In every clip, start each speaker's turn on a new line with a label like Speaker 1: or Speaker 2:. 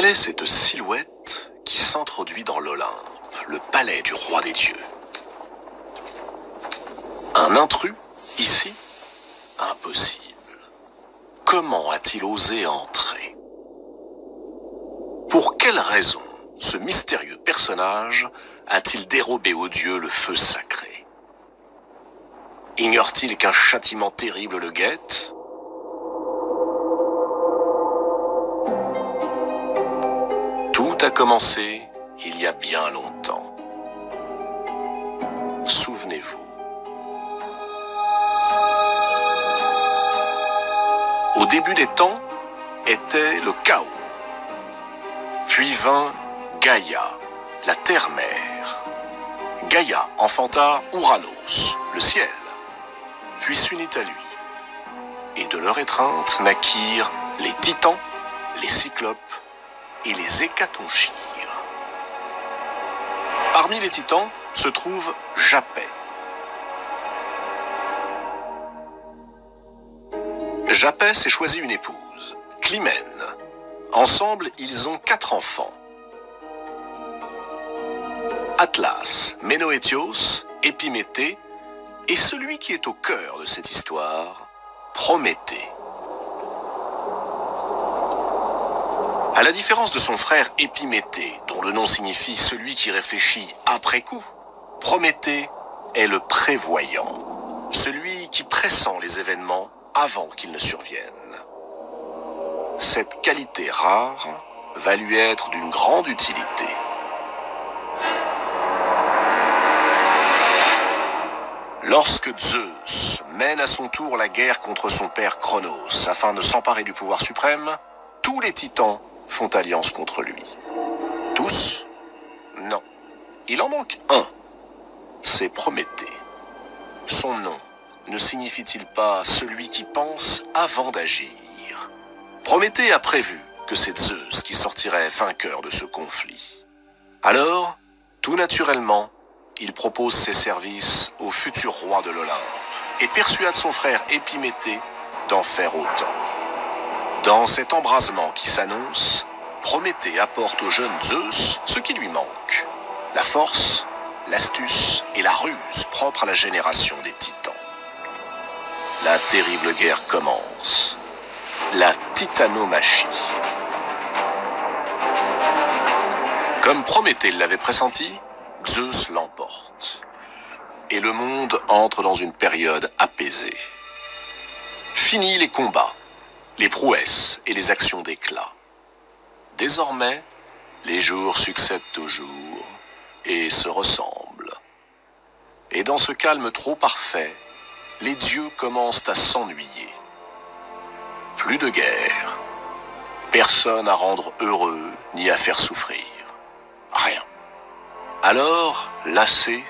Speaker 1: Quelle est cette silhouette qui s'introduit dans l'Olympe, le palais du roi des dieux? Un intrus, ici? Impossible. Comment a-t-il osé entrer? Pour quelle raison ce mystérieux personnage a-t-il dérobé aux dieux le feu sacré? Ignore-t-il qu'un châtiment terrible le guette? Tout a commencé il y a bien longtemps. Souvenez-vous. Au début des temps était le chaos. Puis vint Gaïa, la terre-mère. Gaïa enfanta Ouranos, le ciel, puis s'unit à lui. Et de leur étreinte naquirent les titans, les cyclopes et les hécatonchires. Parmi les titans se trouve Japet. Japet s'est choisi une épouse, Clymène. Ensemble, ils ont 4 enfants. Atlas, Ménoétios, Épiméthée et celui qui est au cœur de cette histoire, Prométhée. À la différence de son frère Épiméthée, dont le nom signifie celui qui réfléchit après coup, Prométhée est le prévoyant, celui qui pressent les événements avant qu'ils ne surviennent. Cette qualité rare va lui être d'une grande utilité. Lorsque Zeus mène à son tour la guerre contre son père Cronos afin de s'emparer du pouvoir suprême, tous les titans font alliance contre lui. Tous? Non. Il en manque un. C'est Prométhée. Son nom ne signifie-t-il pas celui qui pense avant d'agir? Prométhée a prévu que c'est Zeus qui sortirait vainqueur de ce conflit. Alors, tout naturellement, il propose ses services au futur roi de l'Olympe et persuade son frère Épiméthée d'en faire autant. Dans cet embrasement qui s'annonce, Prométhée apporte au jeune Zeus ce qui lui manque: la force, l'astuce et la ruse propres à la génération des titans. La terrible guerre commence. La titanomachie. Comme Prométhée l'avait pressenti, Zeus l'emporte. Et le monde entre dans une période apaisée. Fini les combats, les prouesses et les actions d'éclat. Désormais, les jours succèdent aux jours et se ressemblent. Et dans ce calme trop parfait, les dieux commencent à s'ennuyer. Plus de guerre, personne à rendre heureux ni à faire souffrir. Rien. Alors, lassé,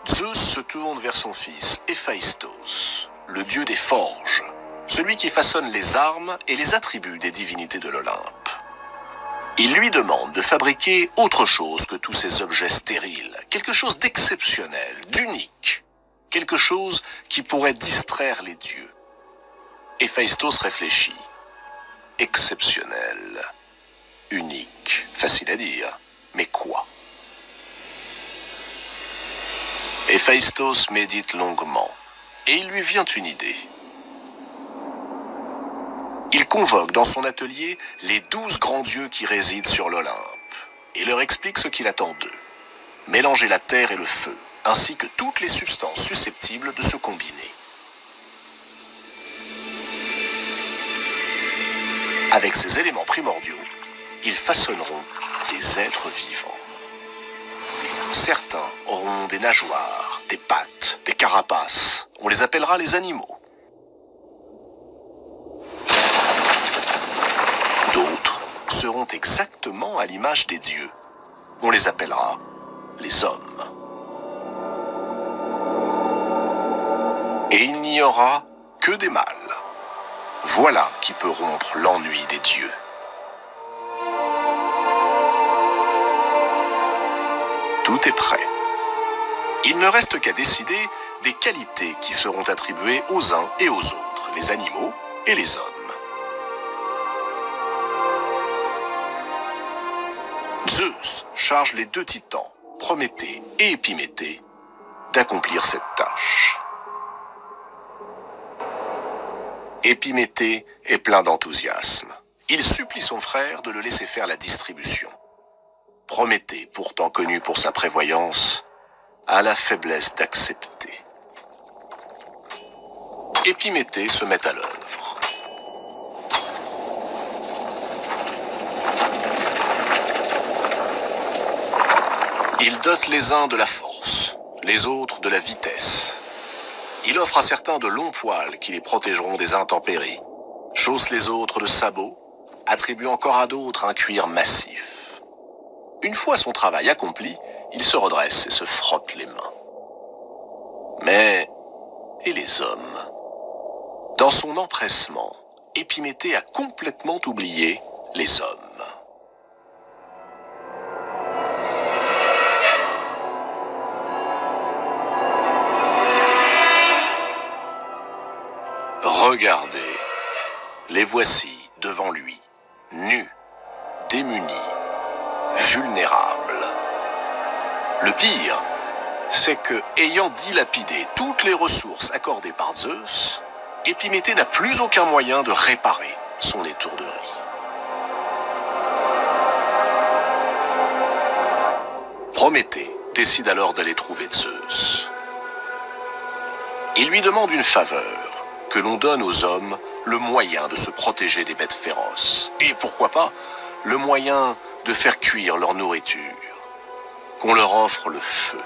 Speaker 1: Zeus se tourne vers son fils Héphaïstos, le dieu des forges, celui qui façonne les armes et les attributs des divinités de l'Olympe. Il lui demande de fabriquer autre chose que tous ces objets stériles, quelque chose d'exceptionnel, d'unique, quelque chose qui pourrait distraire les dieux. Héphaïstos réfléchit. Exceptionnel, unique, facile à dire, mais quoi? Héphaïstos médite longuement, et il lui vient une idée. Il convoque dans son atelier les 12 grands dieux qui résident sur l'Olympe, et leur explique ce qu'il attend d'eux. Mélanger la terre et le feu, ainsi que toutes les substances susceptibles de se combiner. Avec ces éléments primordiaux, ils façonneront des êtres vivants. Certains auront des nageoires, des pattes, des carapaces. On les appellera les animaux. D'autres seront exactement à l'image des dieux. On les appellera les hommes. Et il n'y aura que des mâles. Voilà qui peut rompre l'ennui des dieux. Tout est prêt. Il ne reste qu'à décider des qualités qui seront attribuées aux uns et aux autres, les animaux et les hommes. Zeus charge les deux titans, Prométhée et Épiméthée, d'accomplir cette tâche. Épiméthée est plein d'enthousiasme. Il supplie son frère de le laisser faire la distribution. Prométhée, pourtant connu pour sa prévoyance, a la faiblesse d'accepter. Épiméthée se met à l'œuvre. Il dote les uns de la force, les autres de la vitesse. Il offre à certains de longs poils qui les protégeront des intempéries, chausse les autres de sabots, attribue encore à d'autres un cuir massif. Une fois son travail accompli, il se redresse et se frotte les mains. Mais, et les hommes? Dans son empressement, Épiméthée a complètement oublié les hommes. Regardez, les voici devant lui, nus, démunis, vulnérables. Le pire, c'est que, ayant dilapidé toutes les ressources accordées par Zeus, Épiméthée n'a plus aucun moyen de réparer son étourderie. Prométhée décide alors d'aller trouver Zeus. Il lui demande une faveur, que l'on donne aux hommes le moyen de se protéger des bêtes féroces. Et pourquoi pas, le moyen de faire cuire leur nourriture. Qu'on leur offre le feu.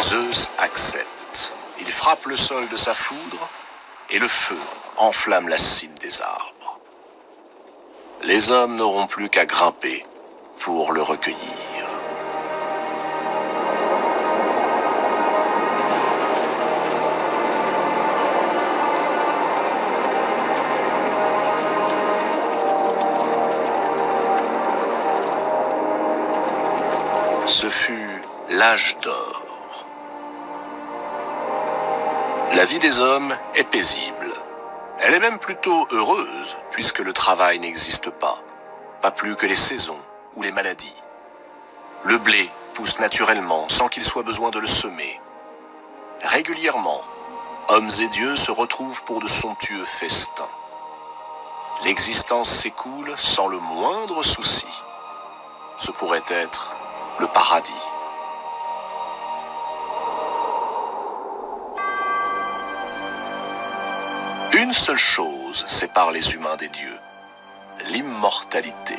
Speaker 1: Zeus accepte. Il frappe le sol de sa foudre et le feu enflamme la cime des arbres. Les hommes n'auront plus qu'à grimper pour le recueillir. Ce fut l'âge d'or. La vie des hommes est paisible. Elle est même plutôt heureuse, puisque le travail n'existe pas plus que les saisons ou les maladies. Le blé pousse naturellement sans qu'il soit besoin de le semer. Régulièrement, hommes et dieux se retrouvent pour de somptueux festins. L'existence s'écoule sans le moindre souci. Ce pourrait être le paradis. Une seule chose sépare les humains des dieux, l'immortalité.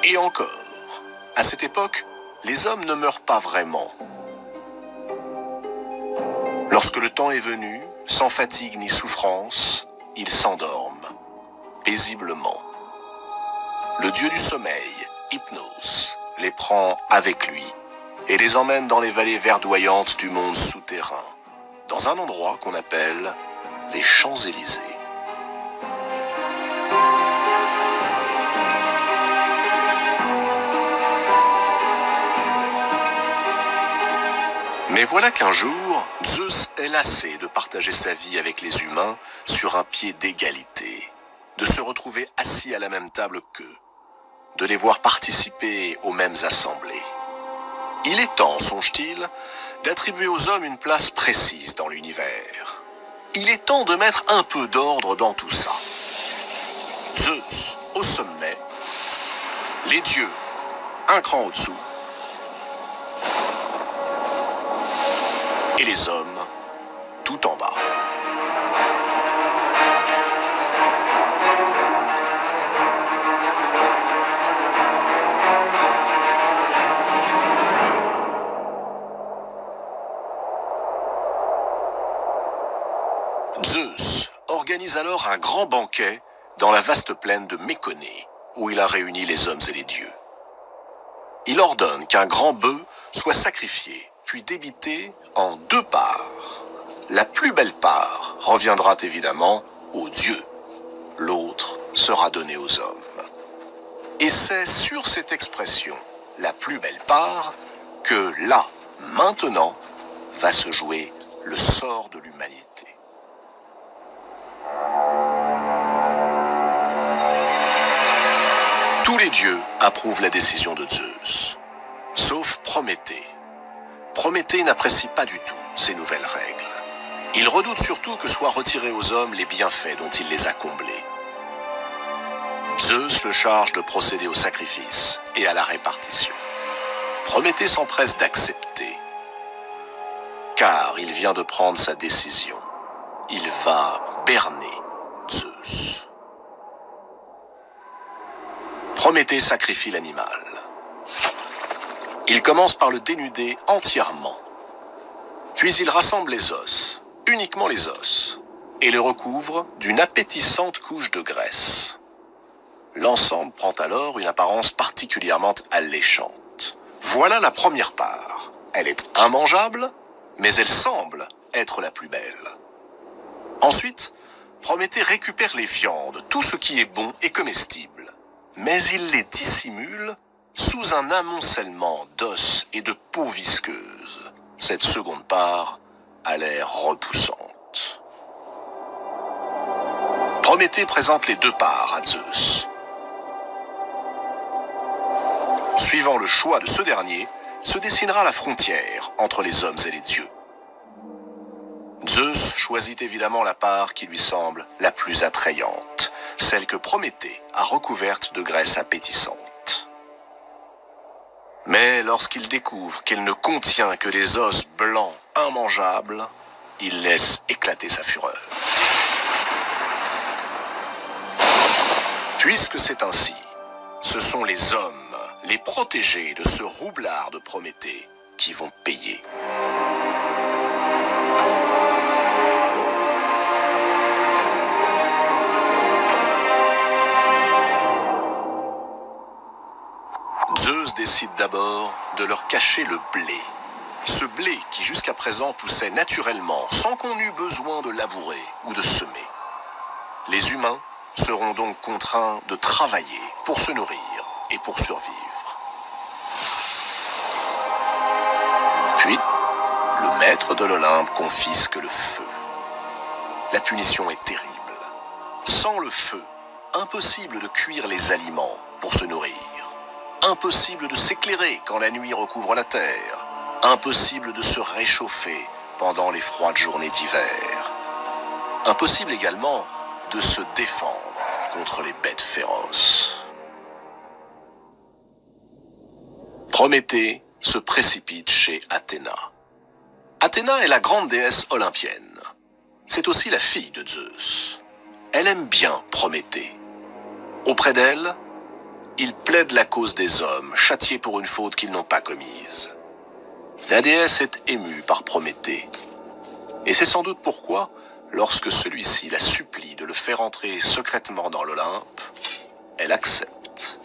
Speaker 1: Et encore, à cette époque, les hommes ne meurent pas vraiment. Lorsque le temps est venu, sans fatigue ni souffrance, ils s'endorment, paisiblement. Le dieu du sommeil, Hypnos, les prend avec lui et les emmène dans les vallées verdoyantes du monde souterrain, dans un endroit qu'on appelle les Champs-Élysées. Mais voilà qu'un jour, Zeus est lassé de partager sa vie avec les humains sur un pied d'égalité, de se retrouver assis à la même table qu'eux, de les voir participer aux mêmes assemblées. Il est temps, songe-t-il, d'attribuer aux hommes une place précise dans l'univers. Il est temps de mettre un peu d'ordre dans tout ça. Zeus au sommet, les dieux un cran au-dessous, et les hommes tout en bas. Zeus organise alors un grand banquet dans la vaste plaine de Méconée, où il a réuni les hommes et les dieux. Il ordonne qu'un grand bœuf soit sacrifié, puis débité en 2 parts. La plus belle part reviendra évidemment aux dieux. L'autre sera donnée aux hommes. Et c'est sur cette expression, la plus belle part, que là, maintenant, va se jouer le sort de l'humanité. les dieux approuvent la décision de Zeus, sauf Prométhée. Prométhée n'apprécie pas du tout ces nouvelles règles. Il redoute surtout que soient retirés aux hommes les bienfaits dont il les a comblés. Zeus le charge de procéder au sacrifice et à la répartition. Prométhée s'empresse d'accepter, car il vient de prendre sa décision. Il va berner Zeus. Prométhée sacrifie l'animal. Il commence par le dénuder entièrement. Puis il rassemble les os, uniquement les os, et le recouvre d'une appétissante couche de graisse. L'ensemble prend alors une apparence particulièrement alléchante. Voilà la première part. Elle est immangeable, mais elle semble être la plus belle. Ensuite, Prométhée récupère les viandes, tout ce qui est bon et comestible, mais il les dissimule sous un amoncellement d'os et de peau visqueuse. Cette seconde part a l'air repoussante. Prométhée présente les deux parts à Zeus. Suivant le choix de ce dernier, se dessinera la frontière entre les hommes et les dieux. Zeus choisit évidemment la part qui lui semble la plus attrayante, celle que Prométhée a recouverte de graisse appétissante. Mais lorsqu'il découvre qu'elle ne contient que des os blancs immangeables, il laisse éclater sa fureur. Puisque c'est ainsi, ce sont les hommes, les protégés de ce roublard de Prométhée, qui vont payer. Zeus décide d'abord de leur cacher le blé. Ce blé qui jusqu'à présent poussait naturellement sans qu'on eût besoin de labourer ou de semer. Les humains seront donc contraints de travailler pour se nourrir et pour survivre. Puis, le maître de l'Olympe confisque le feu. La punition est terrible. Sans le feu, impossible de cuire les aliments pour se nourrir. Impossible de s'éclairer quand la nuit recouvre la terre. Impossible de se réchauffer pendant les froides journées d'hiver. Impossible également de se défendre contre les bêtes féroces. Prométhée se précipite chez Athéna. Athéna est la grande déesse olympienne. C'est aussi la fille de Zeus. Elle aime bien Prométhée. Auprès d'elle, il plaide la cause des hommes, châtiés pour une faute qu'ils n'ont pas commise. La déesse est émue par Prométhée. Et c'est sans doute pourquoi, lorsque celui-ci la supplie de le faire entrer secrètement dans l'Olympe, elle accepte.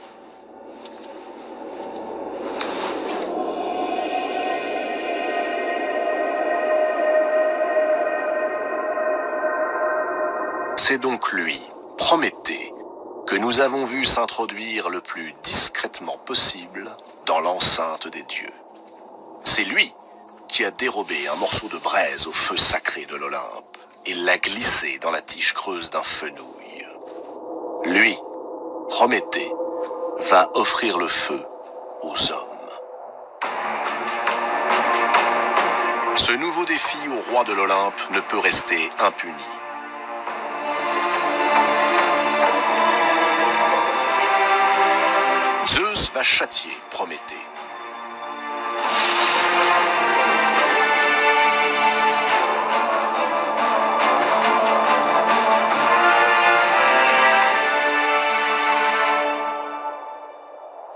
Speaker 1: C'est donc lui, Prométhée, que nous avons vu s'introduire le plus discrètement possible dans l'enceinte des dieux. C'est lui qui a dérobé un morceau de braise au feu sacré de l'Olympe et l'a glissé dans la tige creuse d'un fenouil. Lui, Prométhée, va offrir le feu aux hommes. Ce nouveau défi au roi de l'Olympe ne peut rester impuni. Zeus va châtier Prométhée.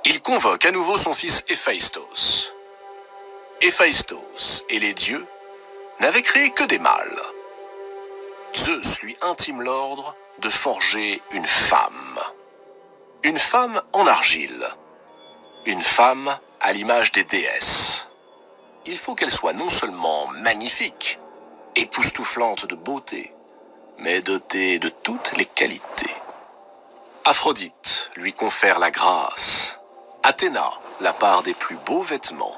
Speaker 1: Il convoque à nouveau son fils Héphaïstos. Héphaïstos et les dieux n'avaient créé que des mâles. Zeus lui intime l'ordre de forger une femme. Une femme en argile. Une femme à l'image des déesses. Il faut qu'elle soit non seulement magnifique, époustouflante de beauté, mais dotée de toutes les qualités. Aphrodite lui confère la grâce. Athéna, la part des plus beaux vêtements.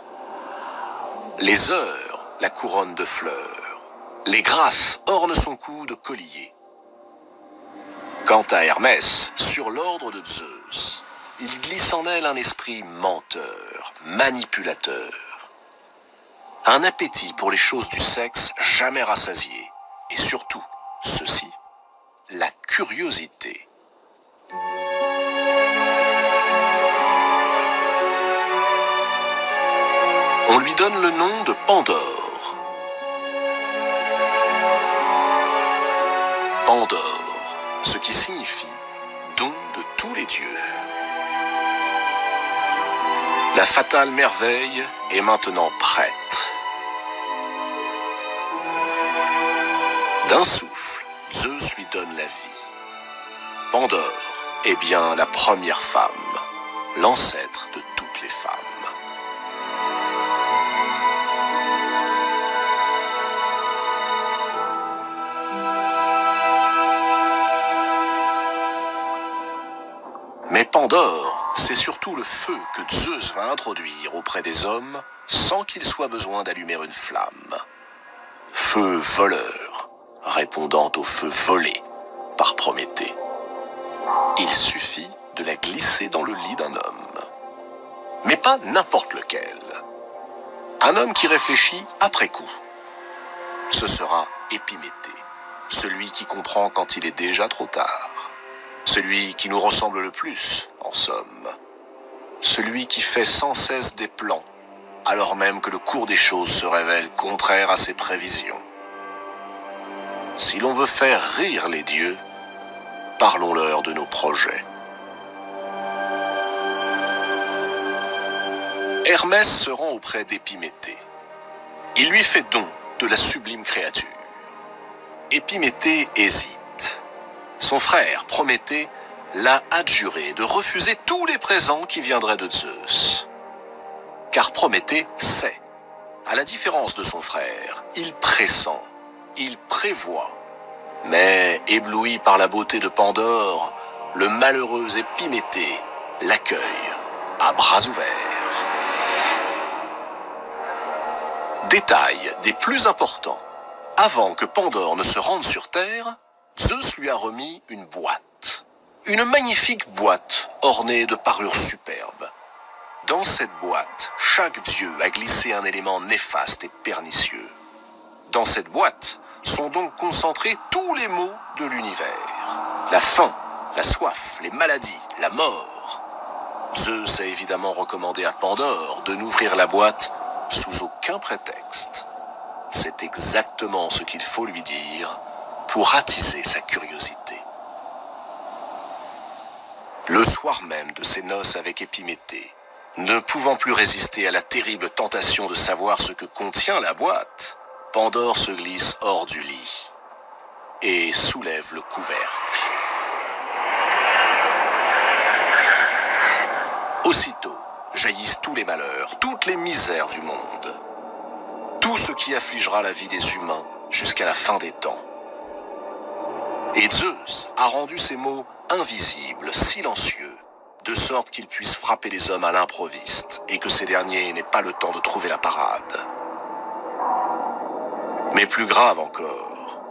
Speaker 1: Les heures, la couronne de fleurs. Les grâces ornent son cou de collier. Quant à Hermès, sur l'ordre de Zeus, il glisse en elle un esprit menteur, manipulateur. Un appétit pour les choses du sexe jamais rassasié. Et surtout, ceci, la curiosité. On lui donne le nom de Pandore. Pandore, ce qui signifie don de tous les dieux. La fatale merveille est maintenant prête. D'un souffle, Zeus lui donne la vie. Pandore est bien la première femme, l'ancêtre de toutes les femmes. Mais Pandore, c'est surtout le feu que Zeus va introduire auprès des hommes sans qu'il soit besoin d'allumer une flamme. Feu voleur, répondant au feu volé par Prométhée. Il suffit de la glisser dans le lit d'un homme. Mais pas n'importe lequel. Un homme qui réfléchit après coup. Ce sera Épiméthée, celui qui comprend quand il est déjà trop tard. Celui qui nous ressemble le plus, en somme. Celui qui fait sans cesse des plans, alors même que le cours des choses se révèle contraire à ses prévisions. Si l'on veut faire rire les dieux, parlons-leur de nos projets. Hermès se rend auprès d'Épiméthée. Il lui fait don de la sublime créature. Épiméthée hésite. Son frère, Prométhée, l'a adjuré de refuser tous les présents qui viendraient de Zeus. Car Prométhée sait, à la différence de son frère, il pressent, il prévoit. Mais, ébloui par la beauté de Pandore, le malheureux Épiméthée l'accueille à bras ouverts. Détail des plus importants. Avant que Pandore ne se rende sur Terre, Zeus lui a remis une boîte. Une magnifique boîte ornée de parures superbes. Dans cette boîte, chaque dieu a glissé un élément néfaste et pernicieux. Dans cette boîte sont donc concentrés tous les maux de l'univers. La faim, la soif, les maladies, la mort. Zeus a évidemment recommandé à Pandore de n'ouvrir la boîte sous aucun prétexte. C'est exactement ce qu'il faut lui dire pour attiser sa curiosité. Le soir même de ses noces avec Épiméthée, ne pouvant plus résister à la terrible tentation de savoir ce que contient la boîte, Pandore se glisse hors du lit et soulève le couvercle. Aussitôt jaillissent tous les malheurs, toutes les misères du monde, tout ce qui affligera la vie des humains jusqu'à la fin des temps. Et Zeus a rendu ces mots invisibles, silencieux, de sorte qu'ils puissent frapper les hommes à l'improviste et que ces derniers n'aient pas le temps de trouver la parade. Mais plus grave encore,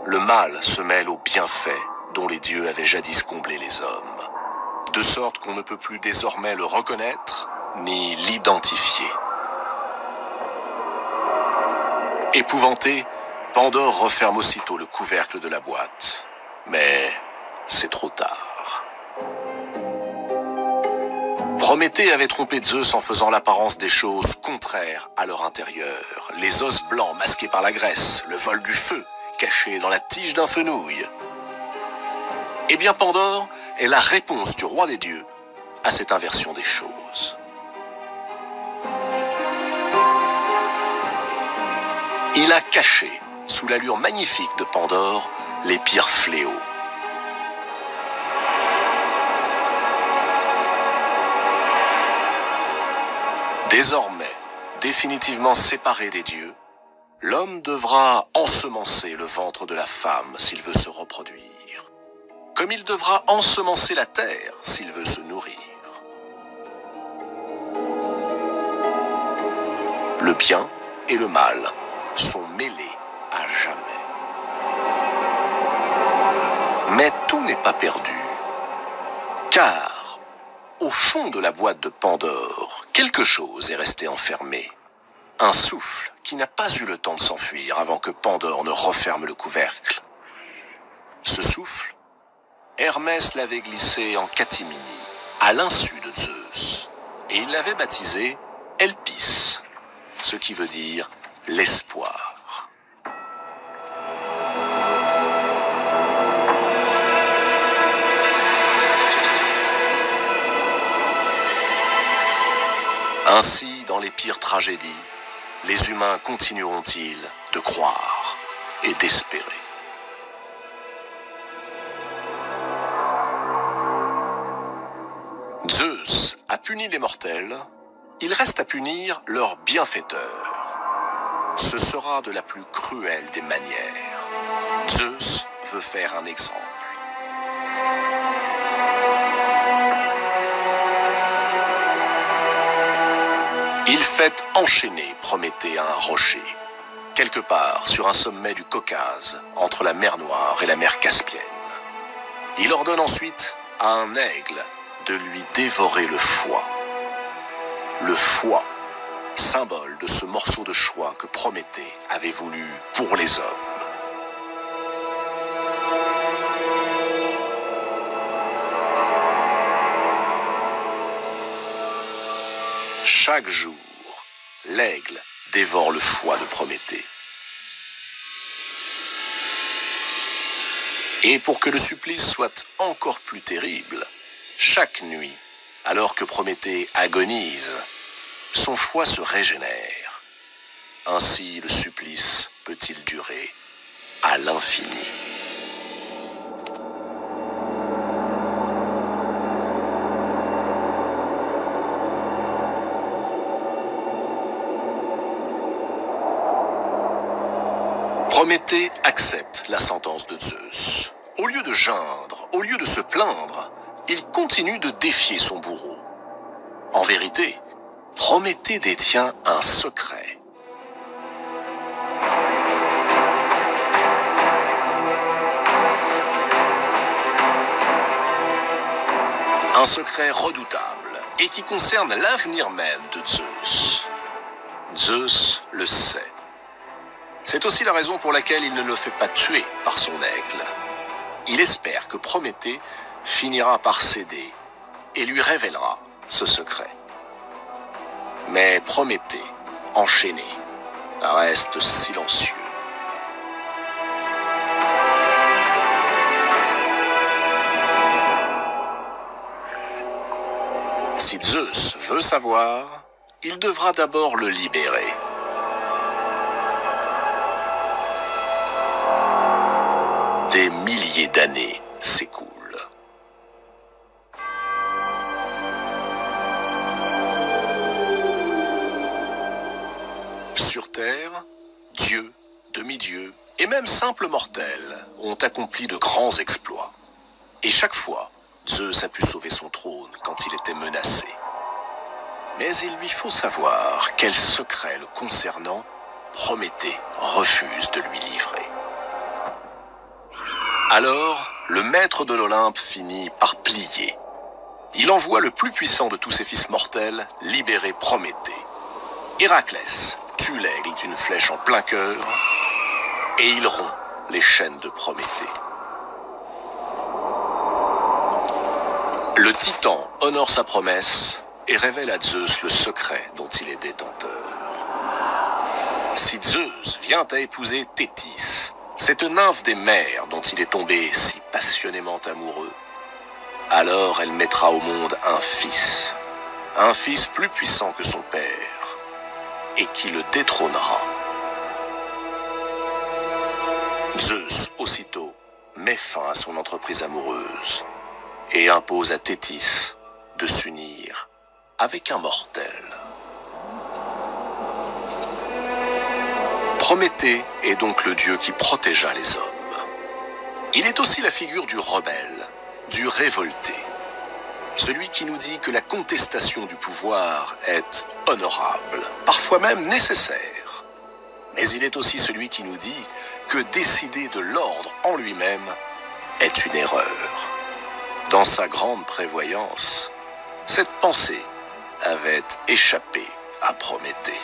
Speaker 1: le mal se mêle aux bienfaits dont les dieux avaient jadis comblé les hommes, de sorte qu'on ne peut plus désormais le reconnaître ni l'identifier. Épouvanté, Pandore referme aussitôt le couvercle de la boîte. Mais c'est trop tard. Prométhée avait trompé Zeus en faisant l'apparence des choses contraires à leur intérieur. Les os blancs masqués par la graisse, le vol du feu caché dans la tige d'un fenouil. Eh bien Pandore est la réponse du roi des dieux à cette inversion des choses. Il a caché, sous l'allure magnifique de Pandore, les pires fléaux. Désormais, définitivement séparé des dieux, l'homme devra ensemencer le ventre de la femme s'il veut se reproduire, comme il devra ensemencer la terre s'il veut se nourrir. Le bien et le mal sont mêlés à jamais. Mais tout n'est pas perdu, car au fond de la boîte de Pandore, quelque chose est resté enfermé. Un souffle qui n'a pas eu le temps de s'enfuir avant que Pandore ne referme le couvercle. Ce souffle, Hermès l'avait glissé en catimini, à l'insu de Zeus, et il l'avait baptisé Elpis, ce qui veut dire l'espoir. Ainsi, dans les pires tragédies, les humains continueront-ils de croire et d'espérer. Zeus a puni les mortels, il reste à punir leurs bienfaiteurs. Ce sera de la plus cruelle des manières. Zeus veut faire un exemple. Il fait enchaîner Prométhée à un rocher, quelque part sur un sommet du Caucase, entre la mer Noire et la mer Caspienne. Il ordonne ensuite à un aigle de lui dévorer le foie. Le foie, symbole de ce morceau de choix que Prométhée avait voulu pour les hommes. Chaque jour, l'aigle dévore le foie de Prométhée. Et pour que le supplice soit encore plus terrible, chaque nuit, alors que Prométhée agonise, son foie se régénère. Ainsi le supplice peut-il durer à l'infini. Prométhée accepte la sentence de Zeus. Au lieu de geindre, au lieu de se plaindre, il continue de défier son bourreau. En vérité, Prométhée détient un secret. Un secret redoutable et qui concerne l'avenir même de Zeus. Zeus le sait. C'est aussi la raison pour laquelle il ne le fait pas tuer par son aigle. Il espère que Prométhée finira par céder et lui révélera ce secret. Mais Prométhée, enchaîné, reste silencieux. Si Zeus veut savoir, il devra d'abord le libérer. Des milliers d'années s'écoulent. Sur Terre, Dieu, demi-dieu et même simples mortels ont accompli de grands exploits. Et chaque fois, Zeus a pu sauver son trône quand il était menacé. Mais il lui faut savoir quel secret le concernant Prométhée refuse de lui livrer. Alors, le maître de l'Olympe finit par plier. Il envoie le plus puissant de tous ses fils mortels libérer Prométhée. Héraclès tue l'aigle d'une flèche en plein cœur et il rompt les chaînes de Prométhée. Le Titan honore sa promesse et révèle à Zeus le secret dont il est détenteur. Si Zeus vient à épouser Thétis, cette nymphe des mers dont il est tombé si passionnément amoureux, alors elle mettra au monde un fils plus puissant que son père, et qui le détrônera. Zeus, aussitôt, met fin à son entreprise amoureuse et impose à Thétis de s'unir avec un mortel. Prométhée est donc le dieu qui protégea les hommes. Il est aussi la figure du rebelle, du révolté. Celui qui nous dit que la contestation du pouvoir est honorable, parfois même nécessaire. Mais il est aussi celui qui nous dit que décider de l'ordre en lui-même est une erreur. Dans sa grande prévoyance, Cette pensée avait échappé à Prométhée.